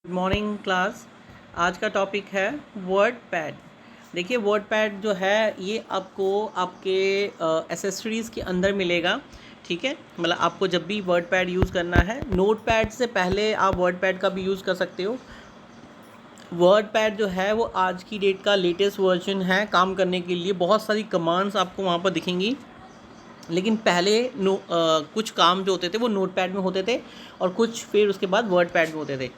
Good morning class. आज का topic है वर्ड पैड। देखिए वर्ड पैड जो है ये आपको आपके एसेसरीज़ के अंदर मिलेगा। ठीक है, मतलब आपको जब भी वर्ड पैड यूज़ करना है, नोट पैड से पहले आप वर्ड पैड का भी यूज़ कर सकते हो। वर्ड पैड जो है वो आज की डेट का लेटेस्ट वर्जन है काम करने के लिए। बहुत सारी कमांड्स आपको वहाँ पर दिखेंगी, लेकिन पहले कुछ काम जो होते थे वो नोट पैड में होते थे और कुछ फिर उसके बाद वर्ड पैड में होते थे।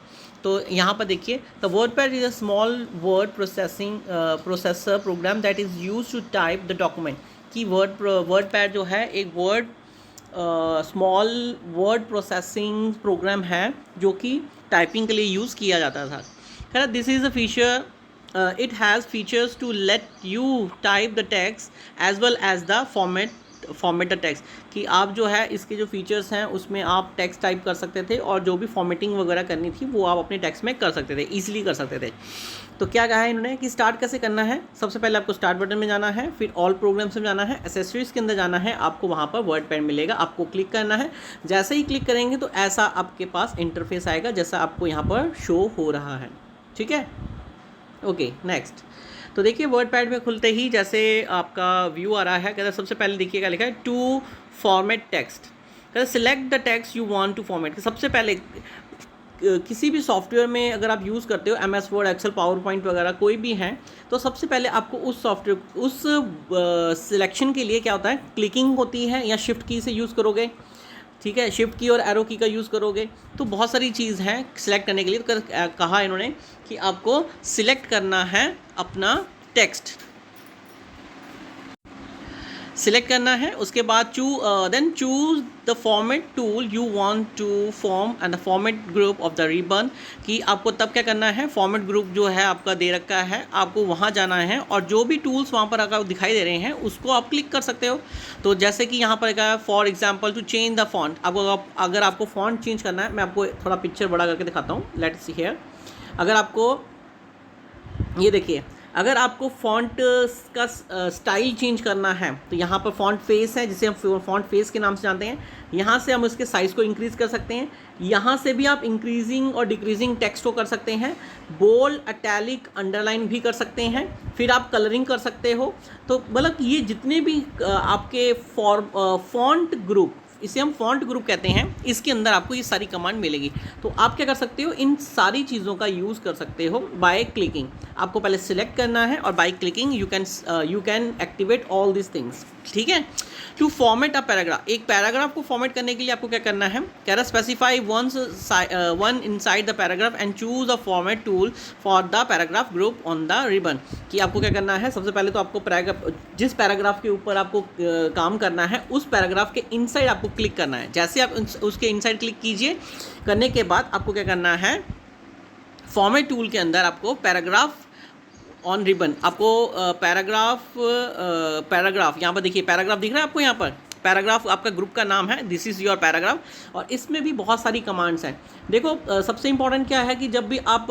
तो यहाँ पर देखिए, the word pad is a small word processor program that is use to type the document. कि वर्ड पैड जो है एक स्मॉल वर्ड प्रोसेसिंग प्रोग्राम है जो कि टाइपिंग के लिए यूज़ किया जाता था। खैर, this is a feature, it has features to let you type the text as well as the format the text. कि आप जो है इसके जो फीचर्स हैं उसमें आप टेक्स्ट टाइप कर सकते थे और जो भी फॉर्मेटिंग वगैरह करनी थी वो आप अपने टेक्स्ट में कर सकते थे, ईजिली कर सकते थे। तो क्या कहा है इन्होंने कि स्टार्ट कैसे करना है। सबसे पहले आपको स्टार्ट बटन में जाना है, फिर ऑल प्रोग्राम्स में जाना है, एसेसरीज के अंदर जाना है, आपको वहाँ पर वर्ड पैड मिलेगा, आपको क्लिक करना है। जैसे ही क्लिक करेंगे तो ऐसा आपके पास इंटरफेस आएगा जैसा आपको यहाँ पर शो हो रहा है। ठीक है, ओके नेक्स्ट। तो देखिए वर्ड पैड में खुलते ही जैसे आपका व्यू आ रहा है, कहते सबसे पहले देखिएगा लिखा है टू फॉर्मेट टेक्स्ट। कहते select the text you want to format. सबसे पहले किसी भी सॉफ्टवेयर में अगर आप यूज़ करते हो, MS Word, Excel, PowerPoint वगैरह कोई भी हैं, तो सबसे पहले आपको उस सॉफ्टवेयर उस सिलेक्शन के लिए क्या होता है, क्लिकिंग होती है या शिफ्ट की से यूज़ करोगे। ठीक है, शिफ्ट की और एरो की का यूज़ करोगे। तो बहुत सारी चीज़ हैं सिलेक्ट करने के लिए। तो कहा इन्होंने कि आपको सिलेक्ट करना है अपना टेक्स्ट, सिलेक्ट करना है। उसके बाद then choose the format tool you want to form and the format group of the ribbon. कि आपको तब क्या करना है, फॉर्मेट ग्रुप जो है आपका दे रखा है, आपको वहाँ जाना है और जो भी टूल्स वहाँ पर अगर दिखाई दे रहे हैं उसको आप क्लिक कर सकते हो। तो जैसे कि यहाँ पर क्या, for example to change the font. अगर आपको फॉन्ट चेंज करना है, मैं आपको थोड़ा पिक्चर बड़ा करके दिखाता हूँ, लेट्स सी हियर। अगर आपको ये देखिए, अगर आपको फ़ॉन्ट का स्टाइल चेंज करना है तो यहाँ पर फ़ॉन्ट फेस है, जिसे हम फ़ॉन्ट फेस के नाम से जानते हैं। यहाँ से हम उसके साइज़ को इंक्रीज़ कर सकते हैं। यहाँ से भी आप इंक्रीजिंग और डिक्रीजिंग टेक्स्ट को कर सकते हैं। बोल्ड, इटैलिक, अंडरलाइन भी कर सकते हैं। फिर आप कलरिंग कर सकते हो। तो मतलब ये जितने भी आपके फ़ॉन्ट ग्रुप, इसे हम फॉन्ट ग्रुप कहते हैं, इसके अंदर आपको ये सारी कमांड मिलेगी। तो आप क्या कर सकते हो, इन सारी चीज़ों का यूज़ कर सकते हो बाय क्लिकिंग। आपको पहले सिलेक्ट करना है और by clicking you can activate all this things. ठीक है, टू फॉर्मेट अ पैराग्राफ, एक पैराग्राफ को फॉर्मेट करने के लिए आपको क्या करना है, कह रहा specify one inside the paragraph and choose a format tool for the paragraph group on the ribbon. कि आपको क्या करना है, सबसे पहले तो आपको जिस पैराग्राफ के ऊपर आपको काम करना है उस पैराग्राफ के इनसाइड आपको क्लिक करना है। जैसे आप उसके इनसाइड क्लिक कीजिए, करने के बाद आपको क्या करना है, फॉर्मेट टूल के अंदर आपको पैराग्राफ ऑन रिबन, आपको पैराग्राफ यहाँ पर देखिए, पैराग्राफ दिख रहा है आपको, यहाँ पर पैराग्राफ आपका ग्रुप का नाम है, दिस इज़ योर पैराग्राफ। और इसमें भी बहुत सारी कमांड्स हैं। देखो सबसे इंपॉर्टेंट क्या है कि जब भी आप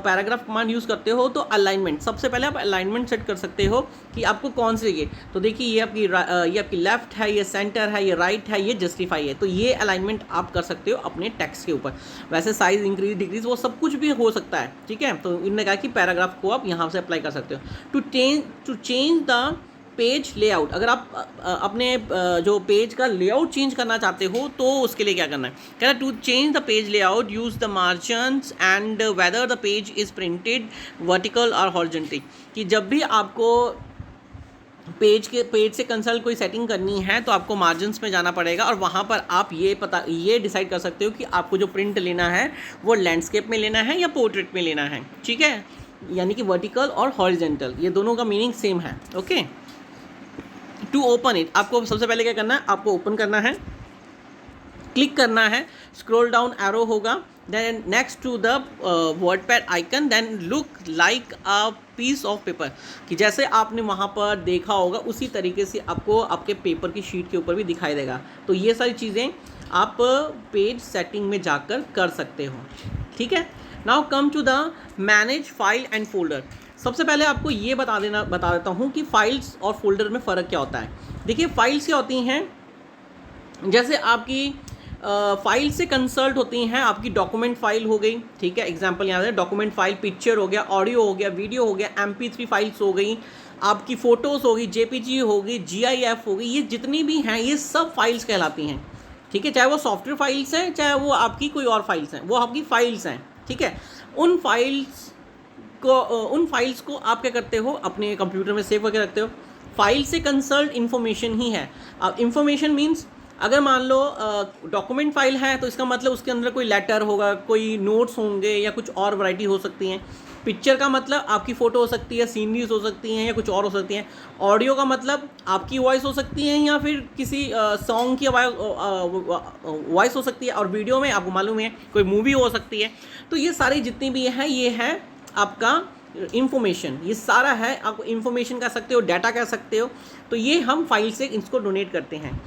पैराग्राफ कमांड यूज़ करते हो तो अलाइनमेंट, सबसे पहले आप अलाइनमेंट सेट कर सकते हो कि आपको कौन से ये। तो देखिए ये आपकी लेफ्ट है, ये सेंटर है, ये राइट है, ये जस्टिफाई है। तो ये अलाइनमेंट आप कर सकते हो अपने टेक्स्ट के ऊपर। वैसे साइज इंक्रीज डिक्रीज वो सब कुछ भी हो सकता है। ठीक है, तो इन्होंने कहा कि पैराग्राफ को आप यहाँ से अप्लाई कर सकते हो। To change the page layout, अगर आप अपने जो पेज का लेआउट चेंज करना चाहते हो तो उसके लिए क्या करना है, कह रहा है to change the page layout use the margins and whether the page is printed vertical और हॉरिजॉन्टली। कि जब भी आपको पेज से कंसल्ट कोई सेटिंग करनी है तो आपको मार्जिन्स में जाना पड़ेगा और वहाँ पर आप ये डिसाइड कर सकते हो कि आपको जो प्रिंट लेना है वो लैंडस्केप में लेना है या पोर्ट्रेट में लेना है। ठीक है, यानी कि वर्टिकल और हॉरिजॉन्टल, ये दोनों का मीनिंग सेम है। ओके, टू ओपन इट, आपको सबसे पहले क्या करना है, आपको ओपन करना है, क्लिक करना है, स्क्रॉल डाउन एरो होगा, then next to the word pad icon, then look like a piece of paper. कि जैसे आपने वहाँ पर देखा होगा उसी तरीके से आपको आपके पेपर की शीट के ऊपर भी दिखाई देगा। तो ये सारी चीज़ें आप पेज सेटिंग में जाकर कर सकते हो। ठीक है, now come to the manage file and folder. सबसे पहले आपको ये बता देता हूँ कि फाइल्स और फोल्डर में फ़र्क क्या होता है। देखिए फाइल्स क्या होती हैं, जैसे आपकी फाइल से कंसल्ट होती हैं आपकी डॉक्यूमेंट फाइल हो गई, ठीक है, एग्जांपल यहाँ है डॉक्यूमेंट फाइल, पिक्चर हो गया, ऑडियो हो गया, वीडियो हो गया, MP3 फाइल्स हो गई, आपकी फ़ोटोज़ होगी, JPG होगी, GIF होगी, ये जितनी भी हैं ये सब फाइल्स कहलाती हैं, ठीक है, चाहे वो सॉफ्टवेयर फाइल्स हैं चाहे वो आपकी कोई और फाइल्स हैं, वो आपकी फाइल्स हैं, ठीक है। उन फाइल्स को आप क्या करते हो, अपने कंप्यूटर में सेव करके रखते हो। फाइल से कंसर्न इन्फॉर्मेशन ही है। अब इन्फॉर्मेशन मीन्स अगर मान लो डॉक्यूमेंट फाइल है तो इसका मतलब उसके अंदर कोई लेटर होगा, कोई नोट्स होंगे या कुछ और वैरायटी हो सकती हैं। पिक्चर का मतलब आपकी फ़ोटो हो सकती है, सीनरीज हो सकती हैं या कुछ और हो सकती हैं। ऑडियो का मतलब आपकी वॉइस हो सकती है या फिर किसी सॉन्ग की वॉइस हो सकती है। और वीडियो में आपको मालूम है कोई मूवी हो सकती है। तो ये सारी जितनी भी है ये है आपका इंफॉर्मेशन, ये सारा है, आप इंफॉर्मेशन कह सकते हो, डाटा कह सकते हो। तो ये हम फाइल से इसको डोनेट करते हैं।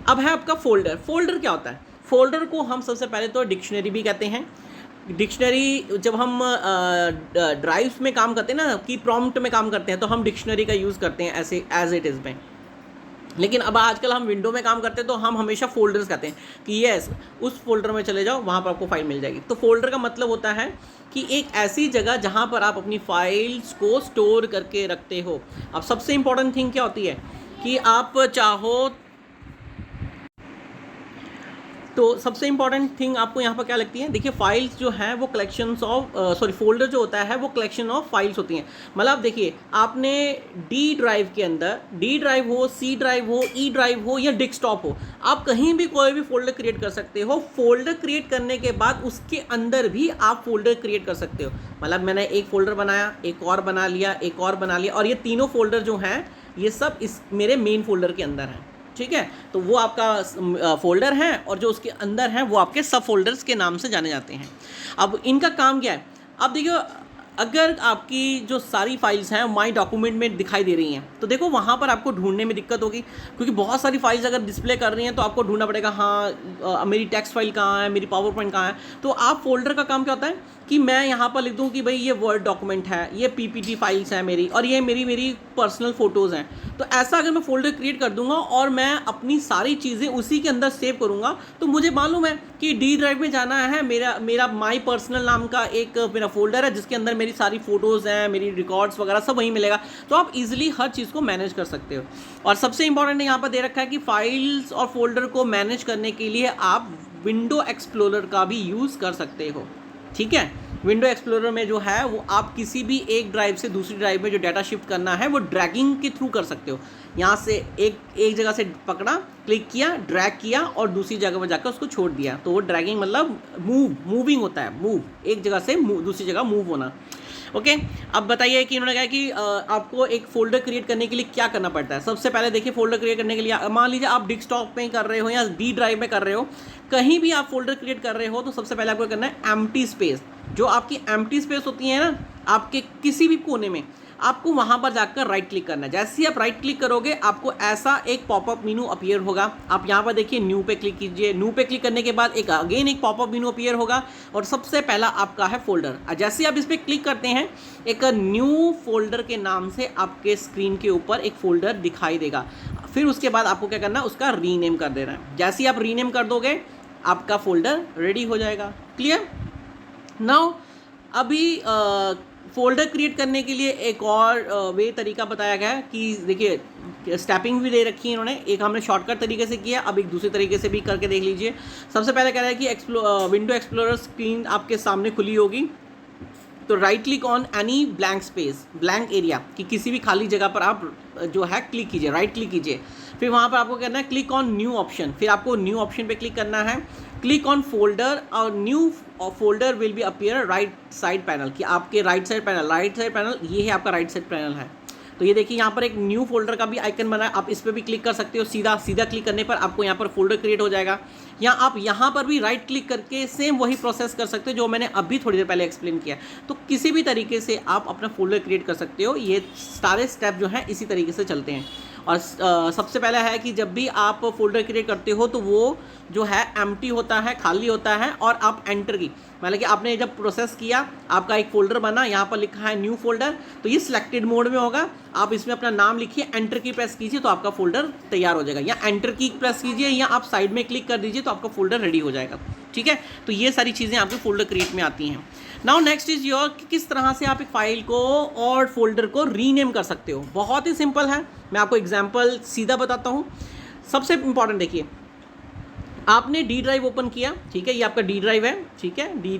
अब है आपका फोल्डर। फोल्डर क्या होता है? फोल्डर को हम सबसे पहले तो डिक्शनरी भी कहते हैं। डिक्शनरी जब हम ड्राइव्स में काम करते हैं ना, कि प्रॉम्प्ट में काम करते हैं, तो हम डिक्शनरी का यूज़ करते हैं ऐसे एज इट इज़ में। लेकिन अब आजकल हम विंडो में काम करते हैं तो हम हमेशा फोल्डर्स कहते हैं कि यस उस फोल्डर में चले जाओ, वहाँ पर आपको फाइल मिल जाएगी। तो फोल्डर का मतलब होता है कि एक ऐसी जगह जहाँ पर आप अपनी फाइल्स को स्टोर करके रखते हो। अब सबसे इम्पॉर्टेंट थिंग क्या होती है कि आप चाहो तो सबसे इंपॉर्टेंट थिंग आपको यहाँ पर क्या लगती है? देखिए फाइल्स जो हैं वो कलेक्शंस ऑफ फोल्डर जो होता है वो कलेक्शन ऑफ फाइल्स होती हैं। मतलब देखिए आपने डी ड्राइव के अंदर, डी ड्राइव हो, सी ड्राइव हो, ई ड्राइव हो या डेस्कटॉप हो, आप कहीं भी कोई भी फोल्डर क्रिएट कर सकते हो। फोल्डर क्रिएट करने के बाद उसके अंदर भी आप फोल्डर क्रिएट कर सकते हो। मतलब मैंने एक फोल्डर बनाया, एक और बना लिया, एक और बना लिया, और ये तीनों फोल्डर जो हैं ये सब इस मेरे मेन फोल्डर के अंदर हैं, ठीक है। तो वो आपका फोल्डर है और जो उसके अंदर है वो आपके सब फोल्डर्स के नाम से जाने जाते हैं। अब इनका काम क्या है? अब देखिए अगर आपकी जो सारी फाइल्स हैं माई डॉक्यूमेंट में दिखाई दे रही हैं तो देखो वहाँ पर आपको ढूंढने में दिक्कत होगी, क्योंकि बहुत सारी फाइल्स अगर डिस्प्ले कर रही हैं तो आपको ढूंढना पड़ेगा, हाँ मेरी टेक्स्ट फाइल कहाँ है, मेरी पावर पॉइंट कहाँ है। तो आप फोल्डर का काम क्या होता है कि मैं यहाँ पर लिख दूँ कि भाई ये वर्ड डॉक्यूमेंट है, ये PPT फाइल्स हैं मेरी, और ये मेरी पर्सनल फ़ोटोज़ हैं। तो ऐसा अगर मैं फोल्डर क्रिएट कर दूंगा और मैं अपनी सारी चीज़ें उसी के अंदर सेव करूँगा तो मुझे मालूम है कि डी ड्राइव में जाना है, मेरा माई पर्सनल नाम का एक मेरा फोल्डर है जिसके अंदर मेरी सारी फ़ोटोज़ हैं, मेरी रिकॉर्ड्स वगैरह सब वहीं मिलेगा। तो आप इजीली हर चीज़ को मैनेज कर सकते हो। और सबसे इंपॉर्टेंट यहाँ पर दे रखा है कि फाइल्स और फोल्डर को मैनेज करने के लिए आप विंडो एक्सप्लोरर का भी यूज़ कर सकते हो, ठीक है। विंडो एक्सप्लोरर में जो है वो आप किसी भी एक ड्राइव से दूसरी ड्राइव में जो डाटा शिफ्ट करना है वो ड्रैगिंग के थ्रू कर सकते हो। यहाँ से एक जगह से पकड़ा, क्लिक किया, ड्रैग किया और दूसरी जगह पर जाकर उसको छोड़ दिया। तो वो ड्रैगिंग मतलब मूविंग होता है, मूव, एक जगह से दूसरी जगह मूव होना। ओके, अब बताइए कि इन्होंने कहा कि आपको एक फोल्डर क्रिएट करने के लिए क्या करना पड़ता है। सबसे पहले देखिए फोल्डर क्रिएट करने के लिए मान लीजिए आप डेस्कटॉप में कर रहे हो या डी ड्राइव में कर रहे हो, कहीं भी आप फोल्डर क्रिएट कर रहे हो तो सबसे पहले आपको करना है एम्प्टी स्पेस। जो आपकी एम्प्टी स्पेस होती है ना आपके किसी भी कोने में, आपको वहाँ पर जाकर राइट क्लिक करना है। जैसे ही आप राइट क्लिक करोगे आपको ऐसा एक पॉपअप मेनू अपीयर होगा। आप यहाँ पर देखिए न्यू पे क्लिक कीजिए। न्यू पे क्लिक करने के बाद एक पॉपअप मेनू अपीयर होगा और सबसे पहला आपका है फोल्डर। जैसे ही आप इस पर क्लिक करते हैं एक न्यू फोल्डर के नाम से आपके स्क्रीन के ऊपर एक फोल्डर दिखाई देगा। फिर उसके बाद आपको क्या करना है, उसका रीनेम कर देना है। जैसे ही आप रीनेम कर दोगे आपका फोल्डर रेडी हो जाएगा। क्लियर? नाउ अभी फोल्डर क्रिएट करने के लिए एक और तरीका बताया गया है कि देखिए स्टेपिंग भी दे रखी है इन्होंने। एक हमने शॉर्टकट तरीके से किया, अब एक दूसरे तरीके से भी करके देख लीजिए। सबसे पहले कह रहा है कि विंडो एक्सप्लोरर स्क्रीन आपके सामने खुली होगी तो right click on any blank space, blank area, कि किसी भी खाली जगह पर आप जो है क्लिक कीजिए, राइट क्लिक कीजिए। फिर वहाँ पर आपको करना है क्लिक ऑन न्यू ऑप्शन, फिर आपको न्यू ऑप्शन पे क्लिक करना है। क्लिक ऑन फोल्डर और new folder will be appear right side panel, कि आपके राइट साइड पैनल ये है, आपका राइट साइड पैनल है। तो ये देखिए यहाँ पर एक न्यू फोल्डर का भी आइकन बना है, आप इस पर भी क्लिक कर सकते हो। सीधा क्लिक करने पर आपको यहाँ पर फोल्डर क्रिएट हो जाएगा। या आप यहाँ पर भी राइट क्लिक करके सेम वही प्रोसेस कर सकते हो जो मैंने अभी थोड़ी देर पहले एक्सप्लेन किया। तो किसी भी तरीके से आप अपना फोल्डर क्रिएट कर सकते हो। ये सारे स्टेप जो हैं इसी तरीके से चलते हैं। और सबसे पहला है कि जब भी आप फोल्डर क्रिएट करते हो तो वो जो है एम्प्टी होता है, खाली होता है, और आप एंटर की मतलब कि आपने जब प्रोसेस किया आपका एक फोल्डर बना, यहाँ पर लिखा है न्यू फोल्डर, तो ये सिलेक्टेड मोड में होगा। आप इसमें अपना नाम लिखिए, एंटर की प्रेस कीजिए तो आपका फोल्डर तैयार हो जाएगा, या एंटर की प्रेस कीजिए या आप साइड में क्लिक कर दीजिए तो आपका फोल्डर रेडी हो जाएगा। ठीक है, तो ये सारी चीज़ें आपके फोल्डर क्रिएट में आती हैं। नाउ नेक्स्ट इज योर कि किस तरह से आप एक फाइल को और फोल्डर को रीनेम कर सकते हो। बहुत ही सिंपल है, मैं आपको एग्जांपल सीधा बताता हूँ। सबसे इंपॉर्टेंट देखिए, आपने डी ड्राइव ओपन किया, ठीक है, ये आपका डी ड्राइव है, ठीक है। डी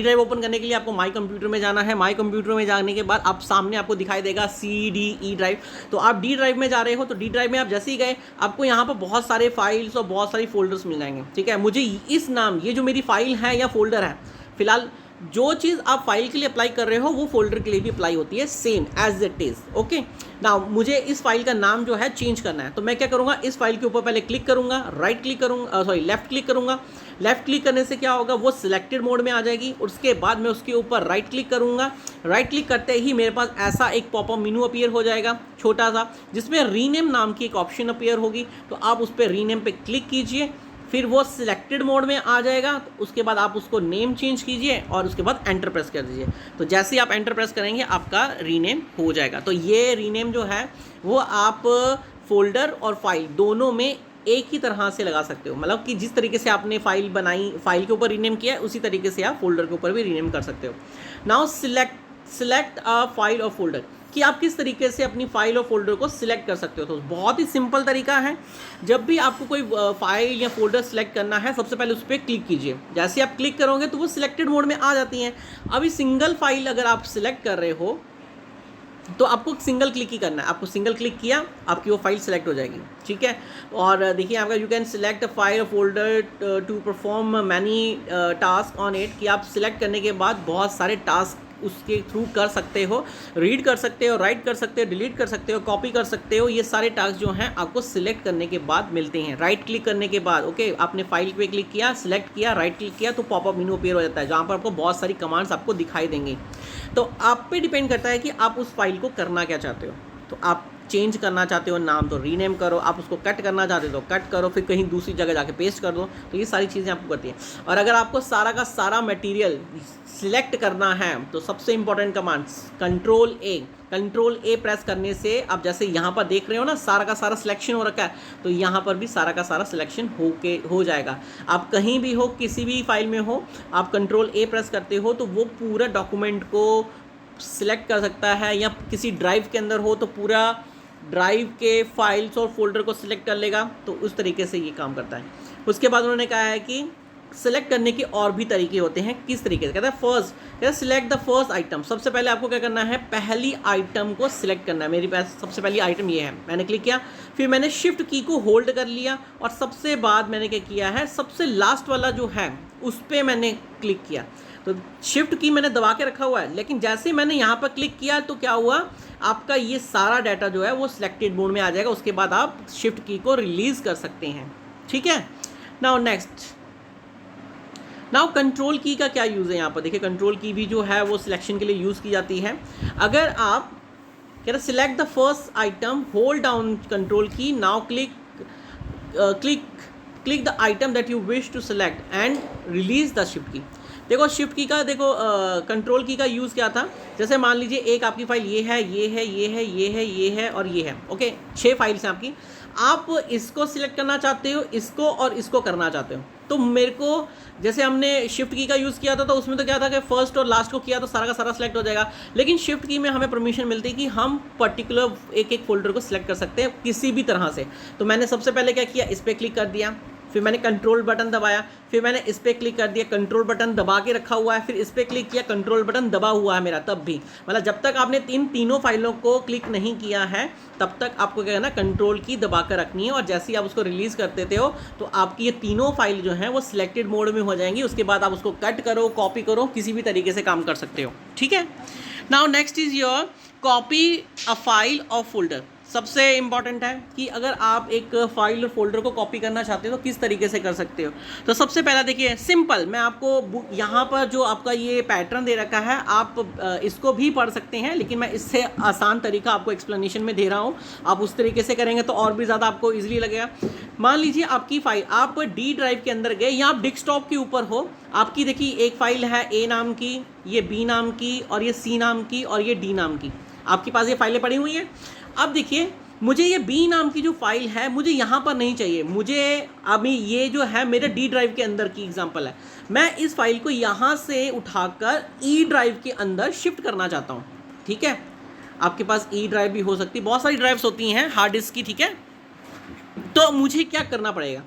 ड्राइव ओपन करने के लिए आपको माई कंप्यूटर में जाना है। माई कंप्यूटर में जाने के बाद आप सामने आपको दिखाई देगा CDE ड्राइव, तो आप डी ड्राइव में जा रहे हो, तो डी ड्राइव में आप जैसे ही गए आपको यहाँ पर बहुत सारे फाइल्स और बहुत सारी फोल्डर्स मिल जाएंगे। ठीक है, मुझे इस नाम, ये जो मेरी फाइल है या फोल्डर है, फिलहाल जो चीज़ आप फाइल के लिए अप्लाई कर रहे हो वो फोल्डर के लिए भी अप्लाई होती है, same as it is. Okay, now मुझे इस फाइल का नाम जो है चेंज करना है, तो मैं क्या करूँगा, इस फाइल के ऊपर पहले क्लिक करूँगा, राइट क्लिक करूँगा, लेफ्ट क्लिक करूँगा। लेफ्ट क्लिक करने से क्या होगा, वो सिलेक्टेड मोड में आ जाएगी। उसके बाद मैं उसके ऊपर राइट क्लिक करूँगा। राइट क्लिक करते ही मेरे पास ऐसा एक पॉपअप मेनू अपीयर हो जाएगा छोटा सा, जिसमें रीनेम नाम की एक ऑप्शन अपीयर होगी, तो आप उस पर रीनेम पे क्लिक कीजिए, फिर वो सिलेक्टेड मोड में आ जाएगा। तो उसके बाद आप उसको नेम चेंज कीजिए और उसके बाद एंटर प्रेस कर दीजिए। तो जैसे ही आप एंटर प्रेस करेंगे आपका रीनेम हो जाएगा। तो ये रीनेम जो है वो आप फोल्डर और फाइल दोनों में एक ही तरह से लगा सकते हो, मतलब कि जिस तरीके से आपने फाइल बनाई, फाइल के ऊपर रीनेम किया है, उसी तरीके से आप फोल्डर के ऊपर भी रीनेम कर सकते हो। नाउ सिलेक्ट अ फाइल और फोल्डर, कि आप किस तरीके से अपनी फाइल और फोल्डर को सिलेक्ट कर सकते हो। तो बहुत ही सिंपल तरीका है, जब भी आपको कोई फाइल या फोल्डर सिलेक्ट करना है, सबसे पहले उस पर क्लिक कीजिए। जैसे आप क्लिक करोगे तो वो सिलेक्टेड मोड में आ जाती हैं। अभी सिंगल फाइल अगर आप सिलेक्ट कर रहे हो तो आपको सिंगल क्लिक ही करना है। आपको सिंगल क्लिक किया, आपकी वो फाइल सेलेक्ट हो जाएगी। ठीक है, और देखिए आपका you can select a file folder to perform many task on it, कि आप सिलेक्ट करने के बाद बहुत सारे टास्क उसके थ्रू कर सकते हो, रीड कर सकते हो, राइट कर सकते हो, डिलीट कर सकते हो, कॉपी कर सकते हो। ये सारे टास्क जो हैं आपको सिलेक्ट करने के बाद मिलते हैं। राइट क्लिक करने के बाद ओके, आपने फाइल पे क्लिक किया, सिलेक्ट किया, राइट क्लिक किया, तो पॉपअप मेनू अपीयर हो जाता है, जहाँ पर आपको बहुत सारी कमांड्स आपको दिखाई देंगी। तो आप पे डिपेंड करता है कि आप उस फाइल को करना क्या चाहते हो। तो आप चेंज करना चाहते हो नाम, तो रीनेम करो। आप उसको कट करना चाहते हो तो कट करो, फिर कहीं दूसरी जगह जाके पेस्ट कर दो। तो ये सारी चीज़ें आपको करती हैं। और अगर आपको सारा का सारा मटेरियल सिलेक्ट करना है तो सबसे इंपॉर्टेंट कमांड्स कंट्रोल ए प्रेस करने से आप जैसे यहाँ पर देख रहे हो ना, सारा का सारा सिलेक्शन हो रखा है, तो यहाँ पर भी सारा का सारा सिलेक्शन हो जाएगा। आप कहीं भी हो, किसी भी फाइल में हो, आप कंट्रोल ए प्रेस करते हो तो वो पूरा डॉक्यूमेंट को सिलेक्ट कर सकता है, या किसी ड्राइव के अंदर हो तो पूरा ड्राइव के फाइल्स और फोल्डर को सिलेक्ट कर लेगा। तो उस तरीके से ये काम करता है। उसके बाद उन्होंने कहा है कि सिलेक्ट करने के और भी तरीके होते हैं। किस तरीके से, कहता है सिलेक्ट द फर्स्ट आइटम। सबसे पहले आपको क्या करना है, पहली आइटम को सिलेक्ट करना है। मेरे पास सबसे पहली आइटम ये है, मैंने क्लिक किया, फिर मैंने शिफ्ट की को होल्ड कर लिया, और सबसे बाद मैंने क्या किया है, सबसे लास्ट वाला जो है उस पर मैंने क्लिक किया। तो शिफ्ट की मैंने दबा के रखा हुआ है, लेकिन जैसे ही मैंने यहाँ पर क्लिक किया तो क्या हुआ, आपका ये सारा डाटा जो है वो सिलेक्टेड मोड में आ जाएगा। उसके बाद आप शिफ्ट की को रिलीज कर सकते हैं। ठीक है, नाउ नेक्स्ट, नाउ कंट्रोल की का क्या यूज़ है। यहाँ पर देखिए, कंट्रोल की भी जो है वो सिलेक्शन के लिए यूज़ की जाती है। अगर आप कह रहे select the first item, hold down control key, now click the item that you wish to select and release the shift key. देखो शिफ्ट की का, देखो कंट्रोल की का यूज़ क्या था। जैसे मान लीजिए एक आपकी फाइल ये है, ये है, ये है, ये है, ये है और ये है। ओके, 6 फाइल्स हैं आपकी। आप इसको सिलेक्ट करना चाहते हो, इसको और इसको करना चाहते हो। तो मेरे को, जैसे हमने शिफ्ट की का यूज़ किया था तो उसमें तो क्या था कि फर्स्ट और लास्ट को किया तो सारा का सारा सिलेक्ट हो जाएगा। लेकिन शिफ्ट की में हमें परमिशन मिलती है कि हम पर्टिकुलर एक फोल्डर को सिलेक्ट कर सकते हैं किसी भी तरह से। तो मैंने सबसे पहले क्या किया, इस पर क्लिक कर दिया, फिर मैंने कंट्रोल बटन दबाया, फिर मैंने इस पर क्लिक कर दिया, कंट्रोल बटन दबा के रखा हुआ है, फिर इस पर क्लिक किया, कंट्रोल बटन दबा हुआ है मेरा तब भी। मतलब जब तक आपने तीनों फाइलों को क्लिक नहीं किया है तब तक आपको क्या करना, कंट्रोल की दबा कर रखनी है। और जैसे ही आप उसको रिलीज़ कर देते हो तो आपकी ये तीनों फाइल जो हैं वो सिलेक्टेड मोड में हो जाएंगी। उसके बाद आप उसको कट करो, कॉपी करो, किसी भी तरीके से काम कर सकते हो। ठीक है, now next is your copy a file और फोल्डर। सबसे इम्पॉर्टेंट है कि अगर आप एक फाइल और फोल्डर को कॉपी करना चाहते हो तो किस तरीके से कर सकते हो। तो सबसे पहला देखिए सिंपल, मैं आपको यहाँ पर जो आपका ये पैटर्न दे रखा है आप इसको भी पढ़ सकते हैं, लेकिन मैं इससे आसान तरीका आपको एक्सप्लेनेशन में दे रहा हूँ। आप उस तरीके से करेंगे तो और भी ज़्यादा आपको ईजिली लगेगा। मान लीजिए आपकी फाइल, आप डी ड्राइव के अंदर गए या आप डेस्कटॉप के ऊपर हो, आपकी देखिए एक फाइल है ए नाम की, ये बी नाम की, और ये सी नाम की, और ये डी नाम की, आपके पास ये फाइलें पड़ी हुई हैं। अब देखिए मुझे ये बी नाम की जो फाइल है मुझे यहाँ पर नहीं चाहिए, मुझे अभी ये जो है मेरे डी ड्राइव के अंदर की एग्जांपल है, मैं इस फाइल को यहाँ से उठाकर ई ड्राइव के अंदर शिफ्ट करना चाहता हूँ। ठीक है, आपके पास ई ड्राइव भी हो सकती है, बहुत सारी ड्राइव्स होती हैं हार्ड डिस्क की। ठीक है, तो मुझे क्या करना पड़ेगा,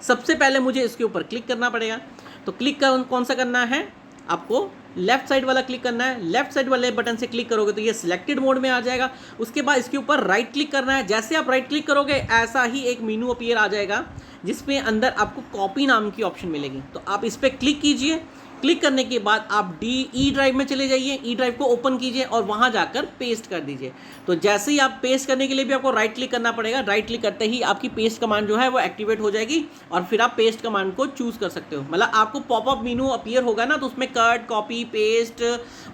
सबसे पहले मुझे इसके ऊपर क्लिक करना पड़ेगा। तो क्लिक कौन सा करना है, आपको लेफ्ट साइड वाला क्लिक करना है। लेफ्ट साइड वाले बटन से क्लिक करोगे तो ये सिलेक्टेड मोड में आ जाएगा। उसके बाद इसके ऊपर राइट क्लिक करना है। जैसे आप राइट क्लिक करोगे ऐसा ही एक मेनू अपीयर आ जाएगा जिसमें अंदर आपको कॉपी नाम की ऑप्शन मिलेगी। तो आप इस पर क्लिक कीजिए। क्लिक करने के बाद आप ई ड्राइव में चले जाइए, ई ड्राइव को ओपन कीजिए और वहाँ जाकर पेस्ट कर दीजिए। तो जैसे ही आप पेस्ट करने के लिए भी आपको राइट क्लिक करना पड़ेगा। राइट क्लिक करते ही आपकी पेस्ट कमांड जो है वो एक्टिवेट हो जाएगी और फिर आप पेस्ट कमांड को चूज कर सकते हो। मतलब आपको पॉपअप मेनू अपीयर होगा ना, तो उसमें कट, कॉपी, पेस्ट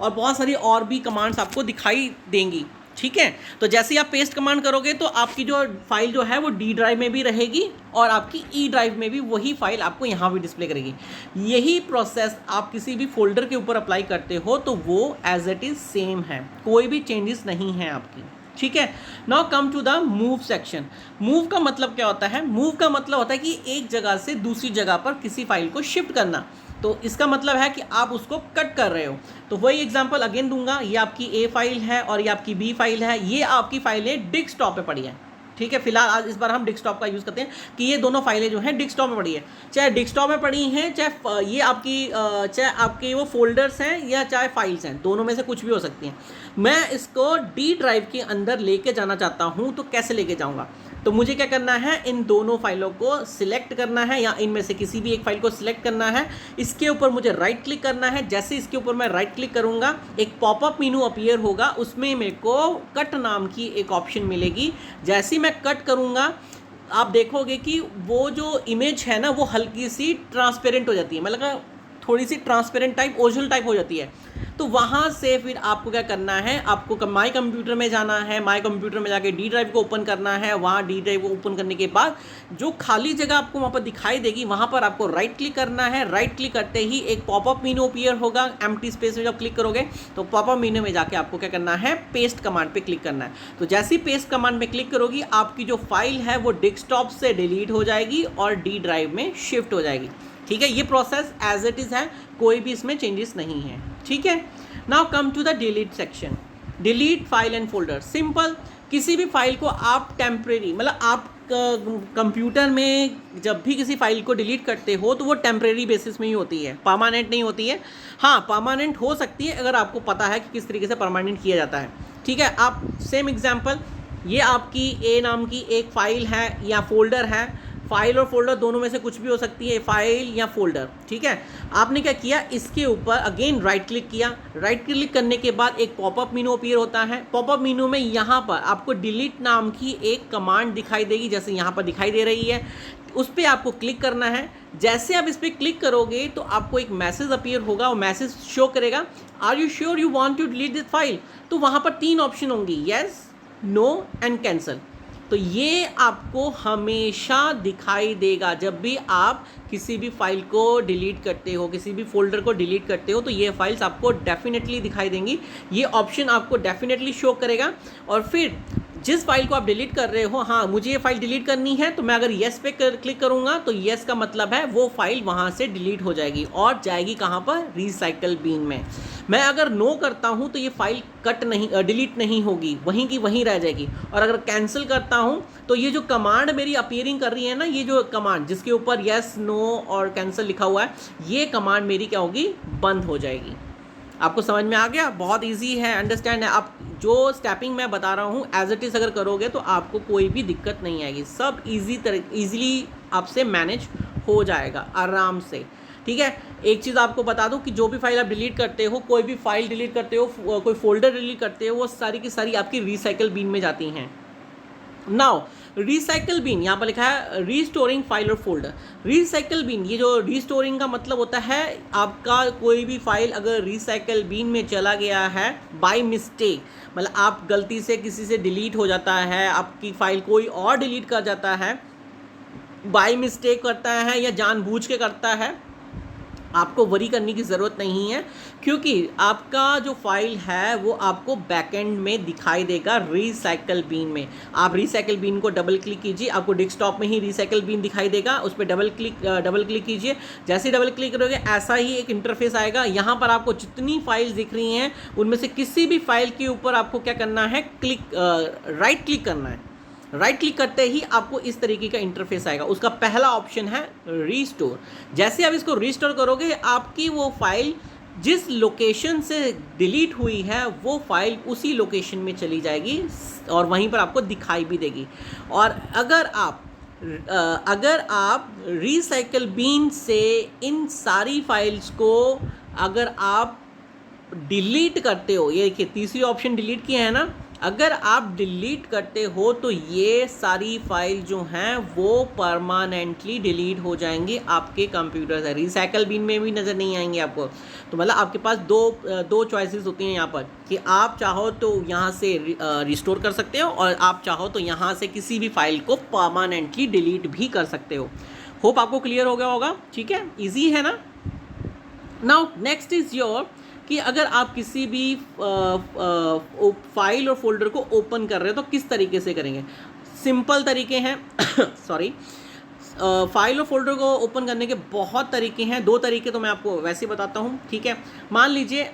और बहुत सारी और भी कमांड्स आपको दिखाई देंगी। ठीक है, तो जैसे ही आप पेस्ट कमांड करोगे तो आपकी जो फाइल जो है वो डी ड्राइव में भी रहेगी और आपकी ई ड्राइव में भी वही फाइल आपको यहाँ भी डिस्प्ले करेगी। यही प्रोसेस आप किसी भी फोल्डर के ऊपर अप्लाई करते हो तो वो एज इट इज सेम है, कोई भी चेंजेस नहीं है आपकी। ठीक है, now come to the move section. Move का मतलब क्या होता है, मूव का मतलब होता है कि एक जगह से दूसरी जगह पर किसी फाइल को शिफ्ट करना। तो इसका मतलब है कि आप उसको कट कर रहे हो। तो वही एग्जांपल अगेन दूंगा, ये आपकी ए फाइल है और ये आपकी बी फाइल है, ये आपकी फाइलें डेस्कटॉप पे पड़ी है। ठीक है, फिलहाल आज इस बार हम डेस्कटॉप का यूज़ करते हैं कि ये दोनों फाइलें जो हैं डेस्कटॉप में पड़ी है। चाहे डेस्कटॉप में पड़ी हैं, चाहे ये आपकी चाहे आपके वो फोल्डर्स हैं या चाहे फाइल्स हैं, दोनों में से कुछ भी हो सकती हैं। मैं इसको डी ड्राइव के अंदर लेके जाना चाहता हूँ, तो कैसे लेके जाऊँगा, तो मुझे क्या करना है, इन दोनों फाइलों को सिलेक्ट करना है या इनमें से किसी भी एक फाइल को सिलेक्ट करना है। इसके ऊपर मुझे राइट क्लिक करना है। जैसे इसके ऊपर मैं राइट क्लिक करूंगा एक पॉपअप मेनू अपीयर होगा, उसमें मेरे को कट नाम की एक ऑप्शन मिलेगी। जैसे ही मैं कट करूंगा आप देखोगे कि वो जो इमेज है ना वो हल्की सी ट्रांसपेरेंट हो जाती है, मतलब थोड़ी सी ट्रांसपेरेंट टाइप, ओझल टाइप हो जाती है। तो वहाँ से फिर आपको क्या करना है, आपको माई कंप्यूटर में जाना है। माई कंप्यूटर में जाके डी ड्राइव को ओपन करना है। वहाँ डी ड्राइव को ओपन करने के बाद जो खाली जगह आपको वहाँ पर दिखाई देगी वहाँ पर आपको राइट क्लिक करना है। राइट क्लिक करते ही एक पॉपअप मेनू अपीयर होगा। एम्प्टी स्पेस में जब क्लिक करोगे तो पॉपअप मेनू में जाके आपको क्या करना है, पेस्ट कमांड पे क्लिक करना है। तो जैसे ही पेस्ट कमांड पे क्लिक करोगी आपकी जो फाइल है वो डेस्कटॉप से डिलीट हो जाएगी और डी ड्राइव में शिफ्ट हो जाएगी। ठीक है, ये प्रोसेस एज इट इज़ है, कोई भी इसमें चेंजेस नहीं है। ठीक है, now come to the delete section. Delete file and folder, simple. किसी भी फाइल को आप टेम्परेरी, मतलब आप कंप्यूटर में जब भी किसी फाइल को डिलीट करते हो तो वो टेम्परेरी बेसिस में ही होती है, परमानेंट नहीं होती है। हाँ, परमानेंट हो सकती है अगर आपको पता है कि किस तरीके से परमानेंट किया जाता है। ठीक है, आप सेम एग्जांपल, ये आपकी ए नाम की एक फ़ाइल है या फोल्डर है। फाइल और फोल्डर दोनों में से कुछ भी हो सकती है, फाइल या फोल्डर। ठीक है, आपने क्या किया, इसके ऊपर अगेन राइट क्लिक किया। राइट क्लिक करने के बाद एक पॉपअप मेनू अपीयर होता है। पॉपअप मेनू में यहाँ पर आपको डिलीट नाम की एक कमांड दिखाई देगी, जैसे यहाँ पर दिखाई दे रही है। उस पर आपको क्लिक करना है। जैसे आप इस पर क्लिक करोगे तो आपको एक मैसेज अपीयर होगा, वो मैसेज शो करेगा, are you sure you want to delete this file. तो वहाँ पर 3 ऑप्शन होंगी, येस, नो एंड कैंसिल। तो ये आपको हमेशा दिखाई देगा जब भी आप किसी भी फाइल को डिलीट करते हो, किसी भी फोल्डर को डिलीट करते हो, तो ये फाइल्स आपको डेफिनेटली दिखाई देंगी। ये ऑप्शन आपको डेफिनेटली शो करेगा। और फिर जिस फाइल को आप डिलीट कर रहे हो, हाँ मुझे ये फाइल डिलीट करनी है, तो मैं अगर येस पे क्लिक करूँगा तो येस का मतलब है वो फाइल वहाँ से डिलीट हो जाएगी और जाएगी कहाँ पर, रिसाइकल बिन में। मैं अगर नो करता हूँ तो ये फाइल डिलीट नहीं होगी, वहीं की वहीं रह जाएगी। और अगर कैंसिल करता हूँ तो ये जो कमांड मेरी अपीयरिंग कर रही है ना, ये जो कमांड जिसके ऊपर येस, नो और कैंसिल लिखा हुआ है, ये कमांड मेरी क्या होगी, बंद हो जाएगी। आपको समझ में आ गया? बहुत इजी है, अंडरस्टैंड है। आप जो स्टेपिंग मैं बता रहा हूँ एज इट इज़ अगर करोगे तो आपको कोई भी दिक्कत नहीं आएगी, सब ईजिली आपसे मैनेज हो जाएगा आराम से। ठीक है, एक चीज़ आपको बता दूं कि जो भी फाइल आप डिलीट करते हो, कोई भी फाइल डिलीट करते हो, कोई फोल्डर डिलीट करते हो, वो सारी की सारी आपकी रिसाइकल बिन में जाती हैं। नाउ रिसाइकल बिन, यहाँ पर लिखा है रीस्टोरिंग फाइल और फोल्डर। रिसाइकल बिन, ये जो रीस्टोरिंग का मतलब होता है, आपका कोई भी फाइल अगर रिसाइकल बिन में चला गया है बाय मिस्टेक, मतलब आप गलती से किसी से डिलीट हो जाता है, आपकी फाइल कोई और डिलीट कर जाता है, बाय मिस्टेक करता है या जानबूझ के करता है, आपको वरी करने की ज़रूरत नहीं है, क्योंकि आपका जो फाइल है वो आपको बैकएंड में दिखाई देगा रिसाइकल बीन में। आप रिसाइकल बीन को डबल क्लिक कीजिए, आपको डेस्कटॉप में ही रिसाइकल बीन दिखाई देगा, उस पर डबल क्लिक कीजिए। जैसे ही डबल क्लिक करोगे ऐसा ही एक इंटरफेस आएगा। यहाँ पर आपको जितनी फाइल्स दिख रही हैं उनमें से किसी भी फाइल के ऊपर आपको क्या करना है, राइट क्लिक करना है। राइट क्लिक करते ही आपको इस तरीके का इंटरफेस आएगा। उसका पहला ऑप्शन है रीस्टोर। जैसे आप इसको रीस्टोर करोगे, आपकी वो फाइल जिस लोकेशन से डिलीट हुई है वो फाइल उसी लोकेशन में चली जाएगी और वहीं पर आपको दिखाई भी देगी। और अगर आप रिसाइकल बीन से इन सारी फाइल्स को अगर आप डिलीट करते हो, ये देखिए तीसरी ऑप्शन डिलीट किया है ना, अगर आप डिलीट करते हो तो ये सारी फाइल जो हैं वो परमानेंटली डिलीट हो जाएंगी आपके कंप्यूटर से, रिसाइकल बिन में भी नज़र नहीं आएंगे आपको। तो मतलब आपके पास दो चॉइसेस होती हैं यहाँ पर कि आप चाहो तो यहाँ से रिस्टोर कर सकते हो और आप चाहो तो यहाँ से किसी भी फाइल को परमानेंटली डिलीट भी कर सकते हो। होप आपको क्लियर हो गया होगा, ठीक है, ईजी है ना। नाउ नेक्स्ट इज़ योर कि अगर आप किसी भी फाइल और फोल्डर को ओपन कर रहे हो तो किस तरीके से करेंगे। सिंपल तरीके हैं सॉरी, फाइल और फोल्डर को ओपन करने के बहुत तरीके हैं। दो तरीके तो मैं आपको वैसे बताता हूँ, ठीक है। मान लीजिए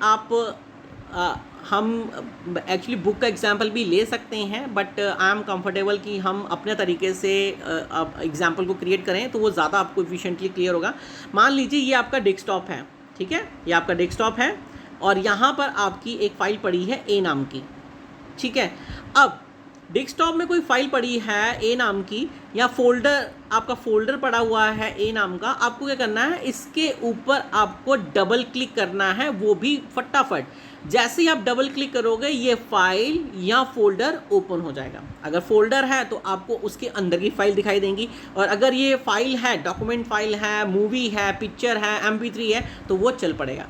हम एक्चुअली बुक का एग्जाम्पल भी ले सकते हैं, बट आई एम कंफर्टेबल कि हम अपने तरीके से एग्जाम्पल को क्रिएट करें तो वो ज़्यादा आपको एफिशिएंटली क्लियर होगा। मान लीजिए ये आपका डेस्कटॉप है, ठीक है, ये आपका डेस्कटॉप है और यहाँ पर आपकी एक फ़ाइल पड़ी है ए नाम की, ठीक है। अब डेस्कटॉप में कोई फाइल पड़ी है ए नाम की या आपका फोल्डर पड़ा हुआ है ए नाम का, आपको क्या करना है, इसके ऊपर आपको डबल क्लिक करना है, वो भी फटाफट। जैसे ही आप डबल क्लिक करोगे ये फाइल या फोल्डर ओपन हो जाएगा। अगर फोल्डर है तो आपको उसके अंदर की फाइल दिखाई देंगी, और अगर ये फाइल है, डॉक्यूमेंट फाइल है, मूवी है, पिक्चर है, MP3 है, तो वो चल पड़ेगा,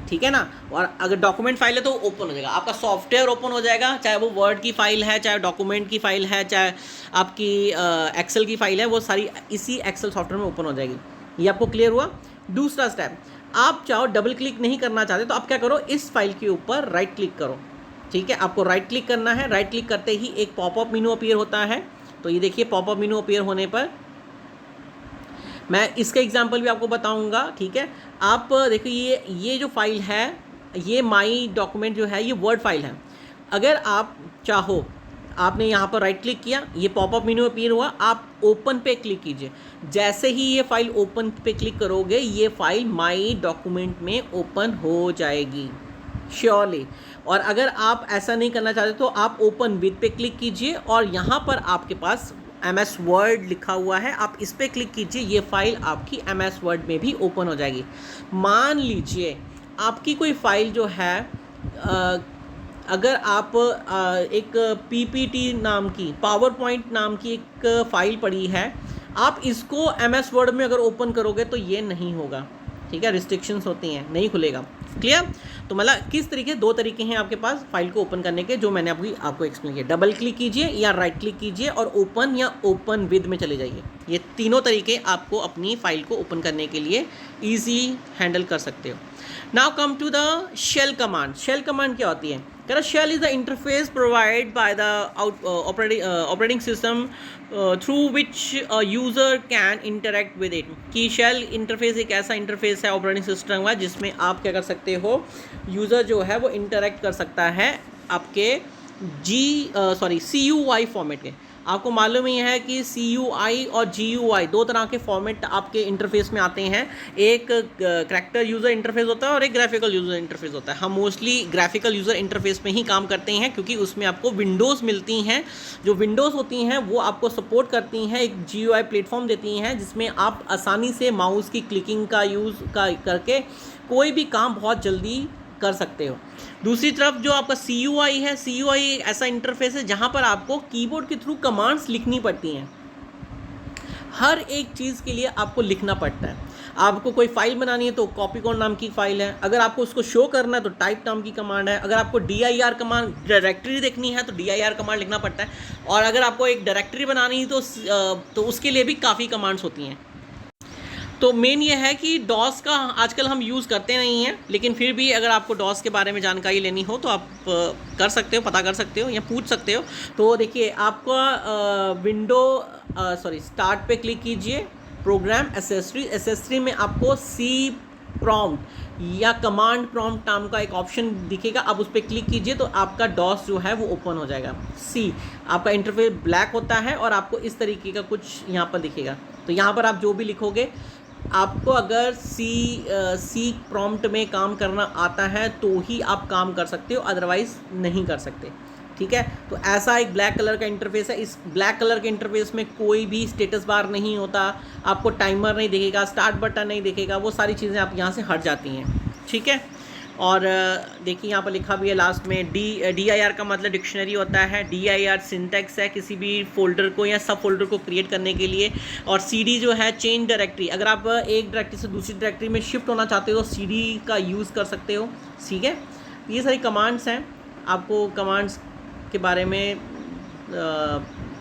ठीक है ना। और अगर डॉक्यूमेंट फाइल है तो ओपन हो जाएगा, आपका सॉफ्टवेयर ओपन हो जाएगा, चाहे वो वर्ड की फाइल है, चाहे डॉक्यूमेंट की फाइल है, चाहे आपकी एक्सेल की फाइल है, वो सारी इसी एक्सेल सॉफ्टवेयर में ओपन हो जाएगी। ये आपको क्लियर हुआ। दूसरा स्टेप, आप चाहो डबल क्लिक नहीं करना चाहते तो आप क्या करो, इस फाइल के ऊपर राइट क्लिक करो, ठीक है। आपको राइट क्लिक करना है। राइट क्लिक करते ही एक पॉपअप मेनू अपीयर होता है। तो ये देखिए पॉपअप मेनू अपीयर होने पर मैं इसका एग्जांपल भी आपको बताऊंगा, ठीक है। आप देखिए ये जो फाइल है, ये माई डॉक्यूमेंट जो है ये वर्ड फाइल है। अगर आप चाहो, आपने यहाँ पर राइट क्लिक किया, ये पॉपअप मेनू अपीयर हुआ, आप ओपन पे क्लिक कीजिए। जैसे ही ये फाइल ओपन पे क्लिक करोगे ये फाइल माई डॉक्यूमेंट में ओपन हो जाएगी श्योरली। और अगर आप ऐसा नहीं करना चाहते तो आप ओपन विद पे क्लिक कीजिए और यहाँ पर आपके पास MS वर्ड लिखा हुआ है, आप इस पर क्लिक कीजिए, ये फाइल आपकी MS वर्ड में भी ओपन हो जाएगी। मान लीजिए आपकी कोई फाइल जो है, अगर आप एक PPT नाम की, पावर पॉइंट नाम की एक फ़ाइल पड़ी है, आप इसको MS वर्ड में अगर ओपन करोगे तो ये नहीं होगा, ठीक है, रिस्ट्रिक्शंस होती हैं, नहीं खुलेगा। क्लियर। तो मतलब किस तरीके, दो तरीके हैं आपके पास फाइल को ओपन करने के, जो मैंने आपको एक्सप्लेन किया। डबल क्लिक कीजिए या राइट क्लिक कीजिए और ओपन या ओपन विद में चले जाइए। ये तीनों तरीके आपको अपनी फाइल को ओपन करने के लिए ईजी हैंडल कर सकते हो। Now come to the shell command. Shell command क्या होती है? Shell is the interface provide by the operating system through which user can interact with it. कि शेल इंटरफेस एक ऐसा इंटरफेस है ऑपरेटिंग सिस्टम का जिसमें आप क्या कर सकते हो, यूज़र जो है वो इंटरेक्ट कर सकता है आपके CUI फॉर्मेट के। आपको मालूम ही है कि CUI और GUI दो तरह के फॉर्मेट आपके इंटरफेस में आते हैं। एक करैक्टर यूज़र इंटरफेस होता है और एक ग्राफिकल यूज़र इंटरफेस होता है। हम मोस्टली ग्राफिकल यूज़र इंटरफेस में ही काम करते हैं क्योंकि उसमें आपको विंडोज़ मिलती हैं। जो विंडोज़ होती हैं वो आपको सपोर्ट करती हैं, एक GUI प्लेटफॉर्म देती हैं जिसमें आप आसानी से माउस की क्लिकिंग का यूज़ करके कोई भी काम बहुत जल्दी कर सकते हो। दूसरी तरफ जो आपका CUI है, CUI ऐसा इंटरफेस है जहाँ पर आपको कीबोर्ड के थ्रू कमांड्स लिखनी पड़ती हैं। हर एक चीज़ के लिए आपको लिखना पड़ता है। आपको कोई फाइल बनानी है तो कॉपी कोड नाम की फाइल है, अगर आपको उसको शो करना है तो टाइप नाम की कमांड है, अगर आपको dir कमांड डायरेक्टरी देखनी है तो dir कमांड लिखना पड़ता है, और अगर आपको एक डायरेक्टरी बनानी है तो उसके लिए भी काफ़ी कमांड्स होती हैं। तो मेन ये है कि डॉस का आजकल हम यूज़ करते नहीं हैं, लेकिन फिर भी अगर आपको डॉस के बारे में जानकारी लेनी हो तो आप कर सकते हो, पता कर सकते हो या पूछ सकते हो। तो देखिए आपका स्टार्ट पे क्लिक कीजिए, प्रोग्राम एसेसरी में आपको सी प्रॉम्प्ट या कमांड प्रॉम्प्ट नाम का एक ऑप्शन दिखेगा, आप उस पर क्लिक कीजिए तो आपका डॉस जो है वो ओपन हो जाएगा। आपका इंटरफेस ब्लैक होता है और आपको इस तरीके का कुछ यहाँ पर दिखेगा। तो यहाँ पर आप जो भी लिखोगे, आपको अगर सी प्रॉम्प्ट में काम करना आता है तो ही आप काम कर सकते हो, अदरवाइज़ नहीं कर सकते। ठीक है, तो ऐसा एक ब्लैक कलर का इंटरफेस है। इस ब्लैक कलर के इंटरफेस में कोई भी स्टेटस बार नहीं होता, आपको टाइमर नहीं दिखेगा, स्टार्ट बटन नहीं दिखेगा, वो सारी चीज़ें आप यहाँ से हट जाती हैं। ठीक है, और देखिए यहाँ पर लिखा भी है लास्ट में dir का मतलब डिक्शनरी होता है, dir सिंटैक्स है किसी भी फोल्डर को या सब फोल्डर को क्रिएट करने के लिए, और cd जो है चेंज डायरेक्टरी, अगर आप एक डायरेक्टरी से दूसरी डायरेक्टरी में शिफ्ट होना चाहते हो तो cd का यूज़ कर सकते हो। ठीक है, ये सारी कमांड्स हैं। आपको कमांड्स के बारे में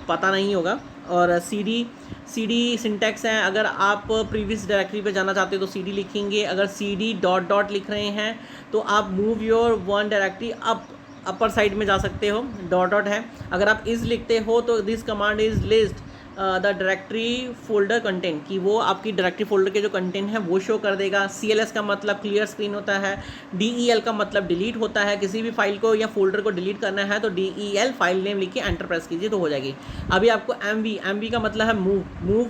पता नहीं होगा, और cd सिंटैक्स है। अगर आप प्रीवियस डायरेक्टरी पे जाना चाहते हो तो cd लिखेंगे, अगर cd डॉट लिख रहे हैं तो आप move your one directory upper side में जा सकते हो, डॉट है। अगर आप इस लिखते हो तो this command is list the directory folder content, कि वो आपकी डायरेक्टरी फोल्डर के जो कंटेंट है वो शो कर देगा। CLS का मतलब क्लियर स्क्रीन होता है, DEL का मतलब डिलीट होता है। किसी भी फाइल को या फोल्डर को डिलीट करना है तो DEL फाइल नेम लिख के एंटर प्रेस कीजिए तो हो जाएगी। अभी आपको MV का मतलब है मूव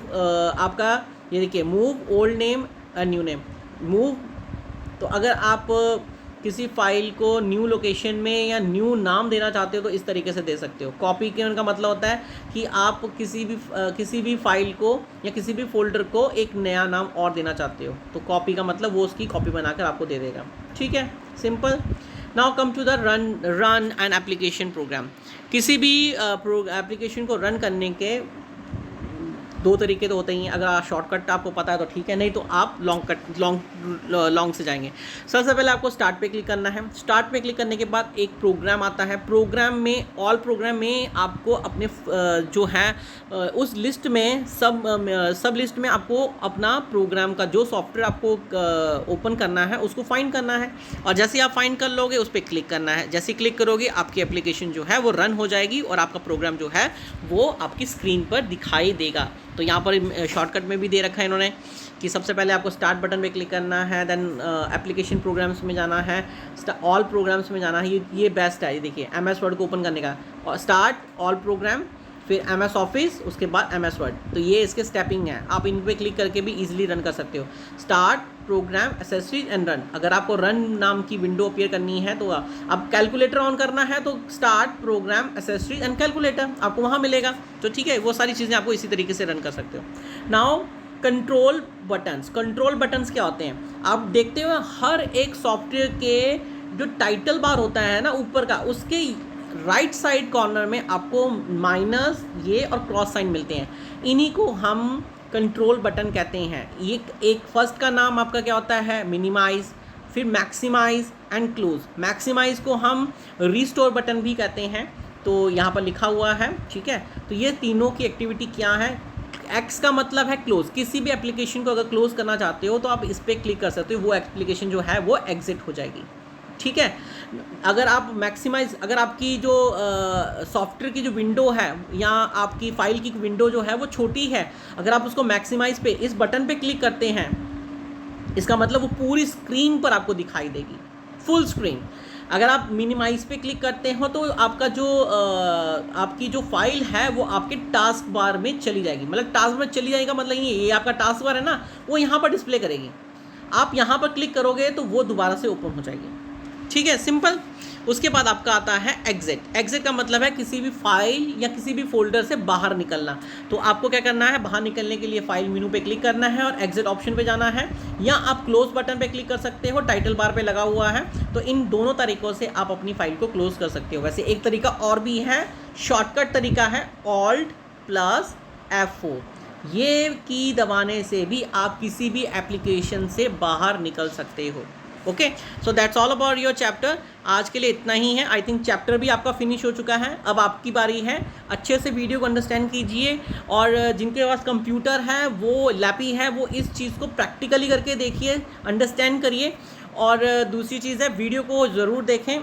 आपका ये देखिए, move old name new name, move. तो अगर आप किसी फाइल को न्यू लोकेशन में या न्यू नाम देना चाहते हो तो इस तरीके से दे सकते हो। कॉपी के उनका मतलब होता है कि आप किसी भी फाइल को या किसी भी फोल्डर को एक नया नाम और देना चाहते हो, तो कॉपी का मतलब वो उसकी कॉपी बनाकर आपको दे देगा। ठीक है, simple. Now come to the run an application program. किसी भी एप्लीकेशन को रन करने के दो तरीके तो होते ही हैं। अगर शॉर्टकट आपको पता है तो ठीक है, नहीं तो आप लॉन्ग से जाएंगे। सबसे पहले आपको स्टार्ट पे क्लिक करना है। स्टार्ट पे क्लिक करने के बाद एक प्रोग्राम आता है। प्रोग्राम में ऑल प्रोग्राम में आपको अपने जो है उस लिस्ट में सब लिस्ट में आपको अपना प्रोग्राम का जो सॉफ्टवेयर आपको ओपन करना है उसको फाइंड करना है, और जैसे आप फाइंड कर लोगे उस पर क्लिक करना है। जैसे क्लिक करोगे आपकी एप्लीकेशन जो है वो रन हो जाएगी और आपका प्रोग्राम जो है वो आपकी स्क्रीन पर दिखाई देगा। तो यहाँ पर शॉर्टकट में भी दे रखा है इन्होंने कि सबसे पहले आपको स्टार्ट बटन पे क्लिक करना है, देन एप्लीकेशन प्रोग्राम्स में जाना है, ऑल प्रोग्राम्स में जाना है। ये बेस्ट है। ये देखिए MS वर्ड को ओपन करने का, और स्टार्ट ऑल प्रोग्राम, फिर MS ऑफिस, उसके बाद MS वर्ड। तो ये इसके स्टेपिंग है, आप इन पे क्लिक करके भी इजीली रन कर सकते हो। Start programme accessories and run. अगर आपको रन नाम की विंडो अपीयर करनी है तो अब कैलकुलेटर ऑन करना है तो start programme accessories and calculator आपको वहाँ मिलेगा। तो ठीक है, वो सारी चीज़ें आपको इसी तरीके से रन कर सकते हो। नाउ कंट्रोल बटन्स क्या होते हैं? आप देखते हो हर एक सॉफ्टवेयर के जो टाइटल बार होता है ना ऊपर का, उसके राइट साइड कॉर्नर में आपको माइनस ये और क्रॉस साइन मिलते हैं। इन्हीं को हम कंट्रोल बटन कहते हैं। ये एक फर्स्ट का नाम आपका क्या होता है? मिनिमाइज, फिर मैक्सिमाइज एंड क्लोज। मैक्सिमाइज को हम रिस्टोर बटन भी कहते हैं, तो यहाँ पर लिखा हुआ है। ठीक है, तो ये तीनों की एक्टिविटी क्या है? एक्स का मतलब है क्लोज। किसी भी एप्लीकेशन को अगर क्लोज करना चाहते हो तो आप इस पर क्लिक कर सकते हो, वो एप्लीकेशन जो है वो एग्जिट हो जाएगी। ठीक है, अगर आप मैक्सिमाइज, अगर आपकी जो सॉफ्टवेयर की जो विंडो है या आपकी फाइल की विंडो जो है वो छोटी है, अगर आप उसको मैक्सिमाइज पे इस बटन पे क्लिक करते हैं, इसका मतलब वो पूरी स्क्रीन पर आपको दिखाई देगी, फुल स्क्रीन। अगर आप मिनिमाइज पे क्लिक करते हो तो आपका जो आपकी जो फाइल है वो आपके टास्क बार में चली जाएगी। मतलब टास्क बार चली जाएगा मतलब ये आपका टास्क बार है ना, वो यहाँ पर डिस्प्ले करेगी। आप यहाँ पर क्लिक करोगे तो वो दोबारा से ओपन हो जाएगी। ठीक है, सिंपल। उसके बाद आपका आता है एग्जिट। एग्जिट का मतलब है किसी भी फाइल या किसी भी फोल्डर से बाहर निकलना। तो आपको क्या करना है, बाहर निकलने के लिए फाइल मेनू पे क्लिक करना है और एग्जिट ऑप्शन पे जाना है, या आप क्लोज बटन पे क्लिक कर सकते हो, टाइटल बार पे लगा हुआ है। तो इन दोनों तरीक़ों से आप अपनी फाइल को क्लोज कर सकते हो। वैसे एक तरीका और भी है, शॉर्टकट तरीका है Alt+F4। ये की दबाने से भी आप किसी भी एप्लीकेशन से बाहर निकल सकते हो। Okay, so that's all about your chapter. आज के लिए इतना ही है। आई थिंक चैप्टर भी आपका फिनिश हो चुका है। अब आपकी बारी है, अच्छे से वीडियो को अंडरस्टैंड कीजिए, और जिनके पास कंप्यूटर है, वो लैपी है, वो इस चीज़ को प्रैक्टिकली करके देखिए, अंडरस्टैंड करिए। और दूसरी चीज़ है, वीडियो को ज़रूर देखें।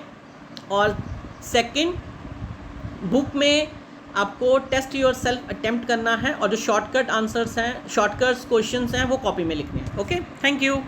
और सेकंड, बुक में आपको टेस्ट योर सेल्फ अटेम्प्ट करना है, और जो शॉर्टकट आंसर्स हैं, शॉर्टकट क्वेश्चंस हैं, वो कॉपी में लिखने हैं। Okay, thank you.